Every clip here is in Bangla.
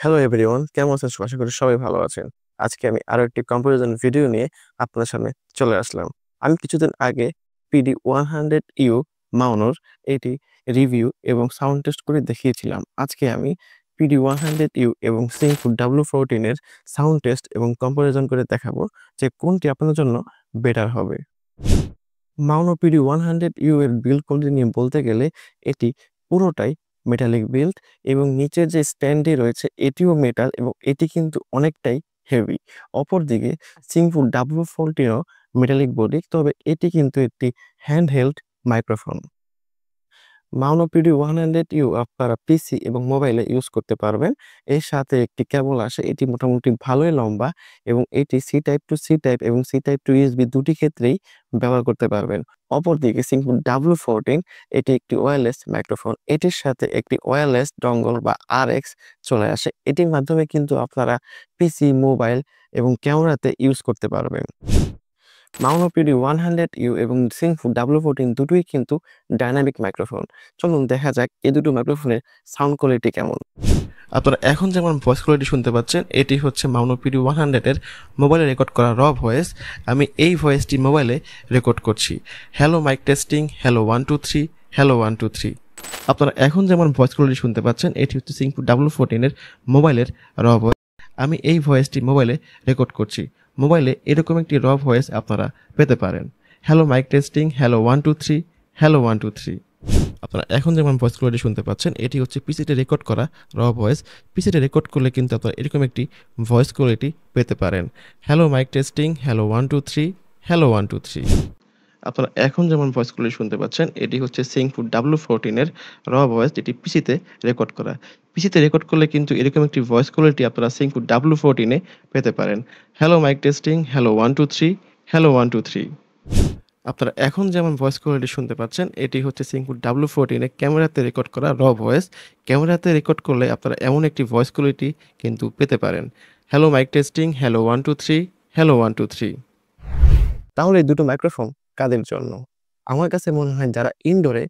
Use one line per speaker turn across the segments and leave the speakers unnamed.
হ্যালো এভরিওয়ান, কেমন আছেন? আশা করি সবাই ভালো আছেন। আজকে আমি আরো একটি কম্পারিজন ভিডিও নিয়ে আপনার সামনে চলে আসলাম। আমি কিছুদিন আগে PD100U মাউনোর এটি রিভিউ এবং সাউন্ড টেস্ট করে দেখিয়েছিলাম। আজকে আমি PD100U এবং Singfood W14 এর সাউন্ড টেস্ট এবং কম্পারিজন করে দেখাবো যে কোনটি আপনার জন্য বেটার হবে। মাউনো PD100U এর বিল্ড কোয়ালিটি নিয়ে বলতে গেলে এটি পুরোটাই মেটালিক বিল্ড এবং নিচের যে স্ট্যান্ডটি রয়েছে এটিও মেটাল এবং এটি কিন্তু অনেকটাই হেভি। অপরদিকে Singfood W14 ও মেটালিক বডি, তবে এটি কিন্তু একটি হ্যান্ডহেল্ড মাইক্রোফোন। মাউনো PD100U আপনারা পিসি এবং মোবাইলে ইউজ করতে পারবেন। এর সাথে একটি কেবল আসে, এটি মোটামুটি ভালোই লম্বা এবং এটি C type to C type এবং সি টাইপ টু ইউএসবি দুটি ক্ষেত্রেই ব্যবহার করতে পারবেন। অপরদিকে Singfood W14 এটি একটি ওয়্যারলেস মাইক্রোফোন। এটির সাথে একটি ওয়্যারলেস ডঙ্গল বা RX চলে আসে। এটির মাধ্যমে কিন্তু আপনারা পিসি, মোবাইল এবং ক্যামেরাতে ইউজ করতে পারবেন। মাউনো PD100U এবং Singfood W14 দুটোই কিন্তু ডায়নামিক মাইক্রোফোন। চলুন দেখা যাক এই দুটো মাইক্রোফোনের সাউন্ড কোয়ালিটি কেমন। আপনারা এখন যেমন ভয়েস কোয়ালিটি শুনতে পাচ্ছেন, এটি হচ্ছে মাউনো PD100 এর মোবাইলে রেকর্ড করা র ভয়েস। আমি এই ভয়েসটি মোবাইলে রেকর্ড করছি। Hello mic testing, hello 1 2 3, hello 1 2 3। আপনারা এখন যেমন ভয়েস কোয়ালিটি শুনতে পাচ্ছেন, এটি হচ্ছে Singfood W14 এর মোবাইলের র ভয়েস। আমি এই ভয়েসটি মোবাইলে রেকর্ড করছি। মোবাইলে এরকম একটি র ভয়েস আপনারা পেতে পারেন। Hello mic testing, hello 1 2 3, hello 1 2 3। আপনারা এখন যেমন ভয়েস কোয়ালিটি শুনতে পাচ্ছেন, এটি হচ্ছে পিসিতে রেকর্ড করা র ভয়েস। পিসিতে রেকর্ড করলে কিন্তু আপনারা এরকম একটি ভয়েস কোয়ালিটি পেতে পারেন। Hello mic testing, hello 1 2 3, hello 1 2 3। আপনারা এখন যেমন ভয়েস কোয়ালিটি শুনতে পাচ্ছেন, এটি হচ্ছে Singfood W14 এর র ভয়েস, যেটি পিসিতে রেকর্ড করা। পিসিতে রেকর্ড করলে কিন্তু এরকম একটি ভয়েস কোয়ালিটি আপনারা Singfood W14 এ পেতে পারেন। Hello mic testing, hello 1 2 3, hello 1 2 3। আপনারা এখন যেমন ভয়েস কোয়ালিটি শুনতে পাচ্ছেন, এটি হচ্ছে Singfood W14 এ ক্যামেরাতে রেকর্ড করা র ভয়েস। ক্যামেরাতে রেকর্ড করলে আপনারা এমন একটি ভয়েস কোয়ালিটি কিন্তু পেতে পারেন। Hello mic testing, hello 1 2 3, hello 1 2 3। তাহলে এই দুটো মাইক্রোফোন কাদের জন্য? আমার কাছে মনে হয় যারা ইনডোরে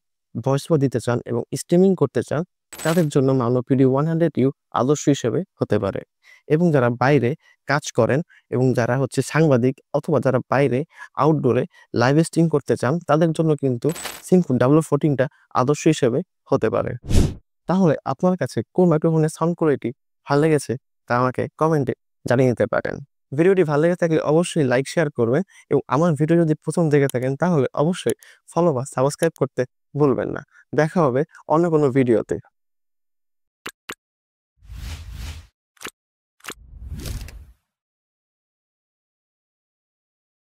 ভয়েস ওভার দিতে চান এবং স্ট্রিমিং করতে চান, তাদের জন্য মাউনো PD100U আদর্শ হিসেবে হতে পারে। এবং যারা বাইরে কাজ করেন এবং যারা হচ্ছে সাংবাদিক অথবা যারা বাইরে আউটডোরে লাইভ স্ট্রিম করতে চান, তাদের জন্য কিন্তু Singfood W14 টা আদর্শ হিসেবে হতে পারে। তাহলে আপনার কাছে কোন মাইক্রোফোনের সাউন্ড কোয়ালিটি ভালো লেগেছে তা আমাকে কমেন্টে জানিয়ে দিতে পারেন। ভিডিওটি ভালো লেগে থাকলে অবশ্যই লাইক শেয়ার করবেন এবং আমার ভিডিও যদি প্রথম দেখে থাকেন তাহলে অবশ্যই ফলো বা সাবস্ক্রাইব করতে ভুলবেন না। দেখা হবে অন্য কোনো ভিডিওতে।